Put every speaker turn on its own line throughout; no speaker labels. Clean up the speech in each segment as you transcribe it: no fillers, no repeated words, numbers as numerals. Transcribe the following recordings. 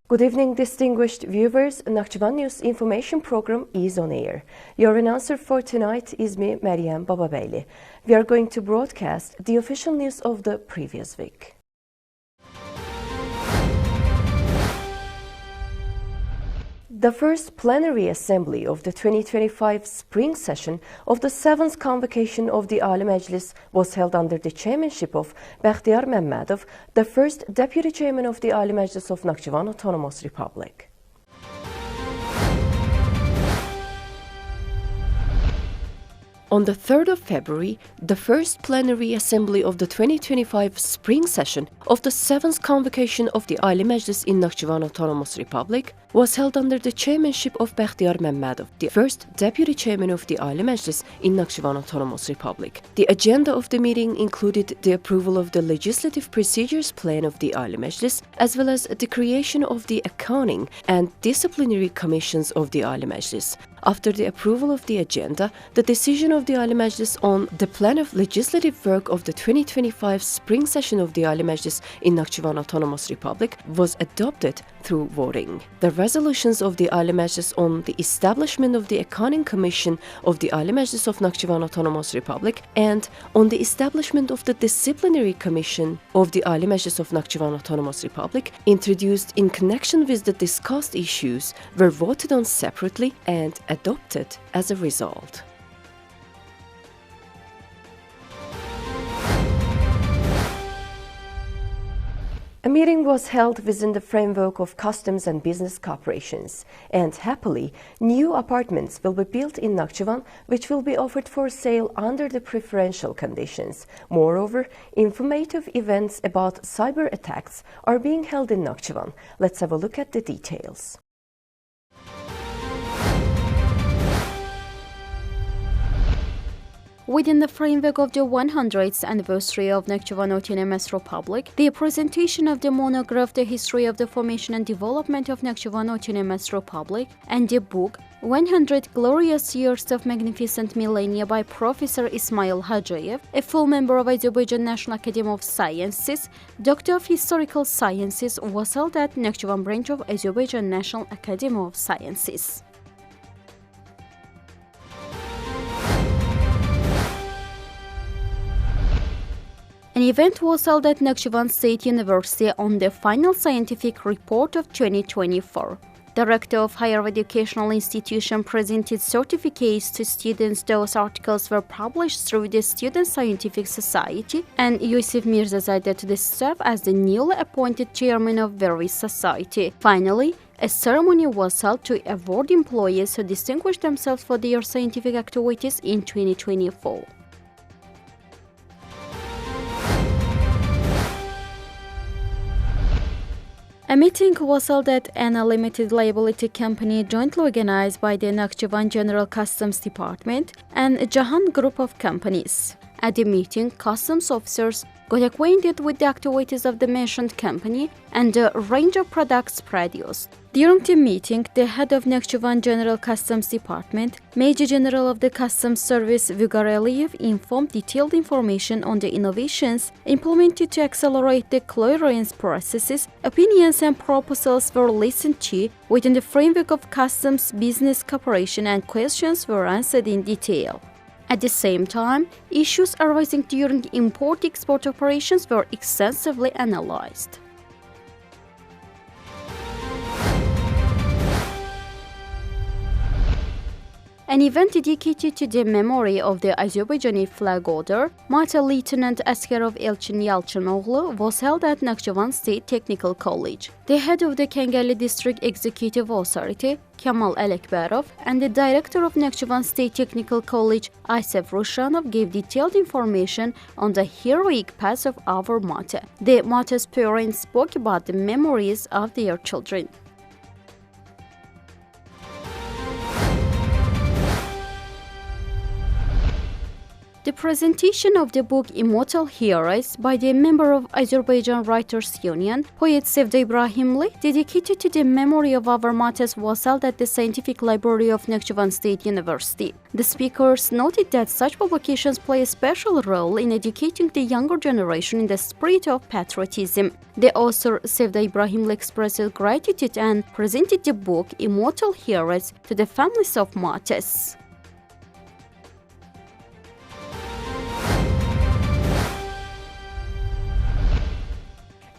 Good evening, distinguished viewers. Nakhchivan News information program is on air. Your announcer for tonight is me, Meryem Bababeyli. We are going to broadcast the official news of the previous week. The first plenary assembly of the 2025 spring session of the 7th convocation of the Ali Meclis was held under the chairmanship of Bakhtiyar Mehmedov, the first deputy chairman of the Ali Meclis of Nakhchivan Autonomous Republic. On the 3rd of February, the first plenary assembly of the 2025 spring session of the 7th convocation of the Ali Meclis in Nakhchivan Autonomous Republic was held under the chairmanship of Bakhtiyar Mehmedov, the first deputy chairman of the Ali Meclis in Nakhchivan Autonomous Republic. The agenda of the meeting included the approval of the legislative procedures plan of the Ali Meclis, as well as the creation of the accounting and disciplinary commissions of the Ali Meclis. After the approval of the agenda, the decision of the Ali Meclis on the plan of legislative work of the 2025 spring session of the Ali Meclis in Nakhchivan Autonomous Republic was adopted through voting. The resolutions of the Ali Meclis on the establishment of the Accounting Commission of the Ali Meclis of Nakhchivan Autonomous Republic and on the establishment of the Disciplinary Commission of the Ali Meclis of Nakhchivan Autonomous Republic, introduced in connection with the discussed issues, were voted on separately and adopted as a result. A meeting was held within the framework of customs and business cooperations, and happily, new apartments will be built in Nakhchivan, which will be offered for sale under the preferential conditions. Moreover, informative events about cyber attacks are being held in Nakhchivan. Let's have a look at the details.
Within the framework of the 100th anniversary of Nakhchivan Autonomous Republic, the presentation of the monograph The History of the Formation and Development of Nakhchivan Autonomous Republic and the book 100 Glorious Years of Magnificent Millennia by Professor Ismail Hajayev, a full member of Azerbaijan National Academy of Sciences, Doctor of Historical Sciences, was held at Nakhchivan branch of Azerbaijan National Academy of Sciences. An event was held at Nakhchivan State University on the final scientific report of 2024. Director of Higher Educational Institution presented certificates to students. Those articles were published through the Student Scientific Society, and Yusuf Mirzazadeh served as the newly appointed chairman of various society. Finally, a ceremony was held to award employees who distinguished themselves for their scientific activities in 2024. A meeting was held at an limited liability company jointly organized by the Nakhchivan General Customs Department and Jahan Group of companies. At the meeting, customs officers got acquainted with the activities of the mentioned company and the range of products produced. During the meeting, the head of Nakhchivan General Customs Department, Major General of the Customs Service Vugareliyev, informed detailed information on the innovations implemented to accelerate the clearance processes. Opinions and proposals were listened to within the framework of customs business cooperation, and questions were answered in detail. At the same time, issues arising during import-export operations were extensively analyzed. An event dedicated to the memory of the Azerbaijani flag holder, Master Lieutenant Askarov Elchin Yalchinoğlu, was held at Nakhchivan State Technical College. The head of the Kengali District Executive Authority, Kemal Alekbarov, and the director of Nakhchivan State Technical College, Aysef Rushanov, gave detailed information on the heroic past of our Mate. The Mate's parents spoke about the memories of their children. The presentation of the book Immortal Heroes by the member of Azerbaijan Writers Union, poet Sevda Ibrahimli, dedicated to the memory of our Mates was held at the Scientific Library of Nakhchivan State University. The speakers noted that such publications play a special role in educating the younger generation in the spirit of patriotism. The author Sevda Ibrahimli expressed gratitude and presented the book Immortal Heroes to the families of Mates.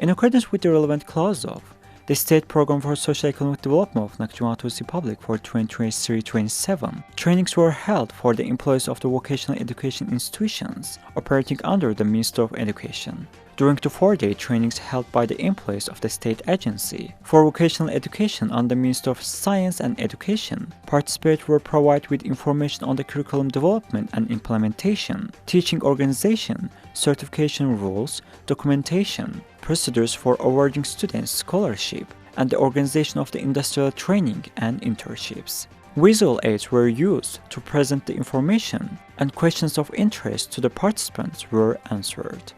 In accordance with the relevant clause of the State Program for Socio-Economic Development of Naxcivantv Republic for 2023-27, trainings were held for the employees of the vocational education institutions operating under the Ministry of Education. During the 4-day trainings held by the employees of the state agency for vocational education under the Ministry of Science and Education, participants were provided with information on the curriculum development and implementation, teaching organization, certification rules, documentation, procedures for awarding students scholarship, and the organization of the industrial training and internships. Visual aids were used to present the information, and questions of interest to the participants were answered.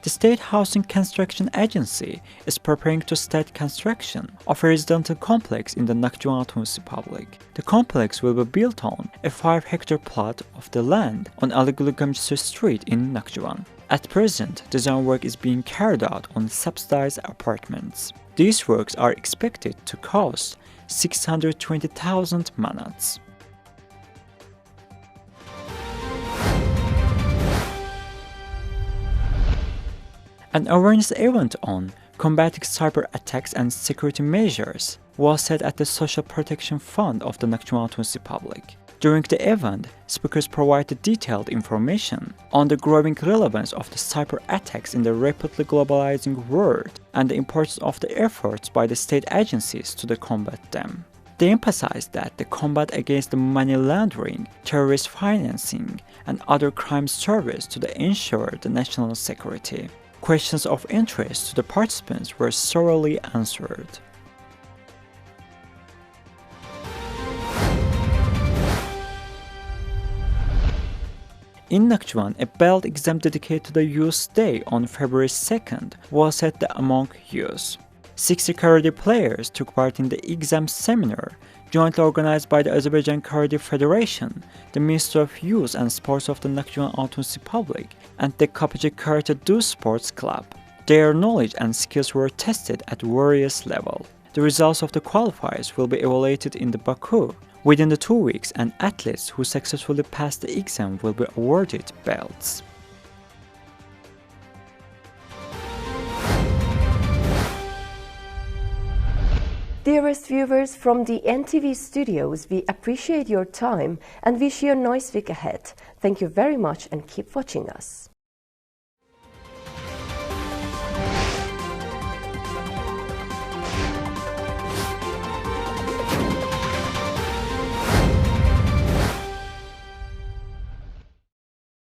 The State Housing Construction Agency is preparing to start construction of a residential complex in the Nakhchivan Republic. The complex will be built on a 5-hectare plot of the land on Aligulugamjisu Street in Nakhchivan. At present, design work is being carried out on subsidized apartments. These works are expected to cost 620,000 manats. An awareness event on combating cyber attacks and security measures was held at the Social Protection Fund of the Nakhchivan Republic. During the event, speakers provided detailed information on the growing relevance of the cyber attacks in the rapidly globalizing world and the importance of the efforts by the state agencies to combat them. They emphasized that the combat against the money laundering, terrorist financing, and other crimes serves to ensure the national security. Questions of interest to the participants were thoroughly answered. In Nakhchivan, a belt exam dedicated to the Youth Day on February 2nd was held among youth. 60 karate players took part in the exam seminar, jointly organized by the Azerbaijan Karate Federation, the Ministry of Youth and Sports of the Nakhchivan Autonomous Republic, and the Kapıcı Karate Do Sports Club. Their knowledge and skills were tested at various levels. The results of the qualifiers will be evaluated in Baku. Within the 2 weeks, and athletes who successfully passed the exam will be awarded belts.
Dearest viewers from the NTV studios, we appreciate your time and wish you a nice week ahead. Thank you very much and keep watching us.